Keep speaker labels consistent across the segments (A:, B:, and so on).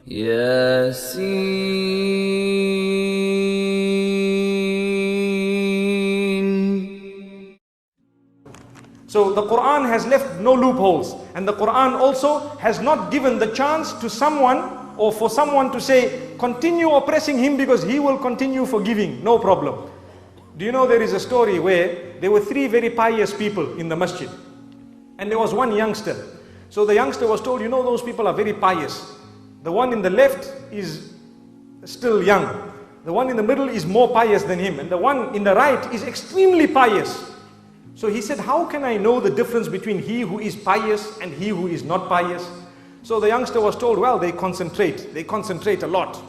A: Yasin.
B: So the Quran has left no loopholes, and the Quran also has not given the chance to someone or for someone to say, continue oppressing him because he will continue forgiving, no problem. Do you know there is a story where there were three very pious people in the masjid, and there was one youngster. So the youngster was told, you know, those people are very pious. The one in the left is still young. The one in the middle is more pious than him, and the one in the right is extremely pious. So he said, how can I know the difference between he who is pious and he who is not pious? So the youngster was told, well, they concentrate a lot.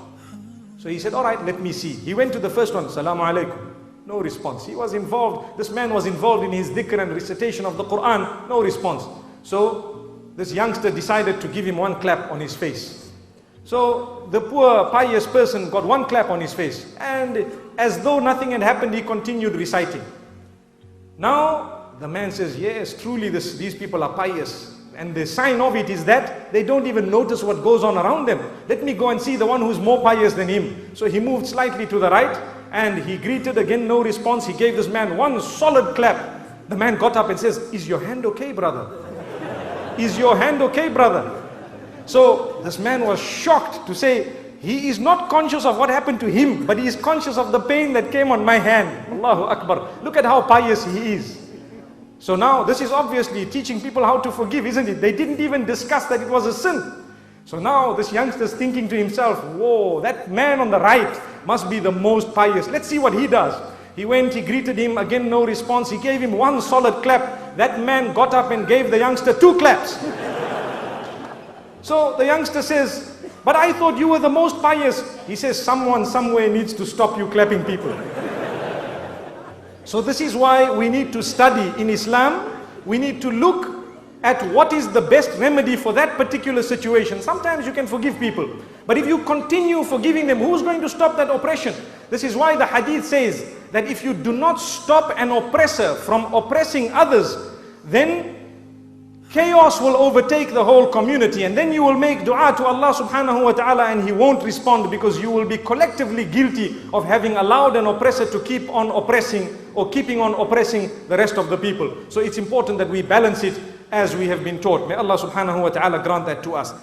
B: So he said, all right, let me see. He went to the first one, Salamu alaikum. No response. He was involved, this man was involved in his dhikr and recitation of the Quran, no response. So this youngster decided to give him one clap on his face. So the poor pious person got one clap on his face, and as though nothing had happened, he continued reciting. Now the man says, yes, truly these people are pious. And the sign of it is that they don't even notice what goes on around them. Let me go and see the one who's more pious than him. So he moved slightly to the right, and he greeted again, no response. He gave this man one solid clap. The man got up and says, is your hand okay, brother? Is your hand okay, brother? So this man was shocked to say, he is not conscious of what happened to him, but he is conscious of the pain that came on my hand. Allahu Akbar. Look at how pious he is. So now this is obviously teaching people how to forgive, isn't it? They didn't even discuss that it was a sin. So now this youngster is thinking to himself, whoa, that man on the right must be the most pious. Let's see what he does. He went, he greeted him, again no response. He gave him one solid clap. That man got up and gave the youngster two claps. So the youngster says, but I thought you were the most pious. He says, someone somewhere needs to stop you clapping people. So this is why we need to study in Islam. We need to look at what is the best remedy for that particular situation. Sometimes you can forgive people, but if you continue forgiving them, who's going to stop that oppression? This is why the hadith says that if you do not stop an oppressor from oppressing others, then chaos will overtake the whole community, and then you will make dua to Allah subhanahu wa ta'ala and He won't respond, because you will be collectively guilty of having allowed an oppressor to keep on oppressing or keeping on oppressing the rest of the people. So it's important that we balance it as we have been taught. May Allah subhanahu wa ta'ala grant that to us.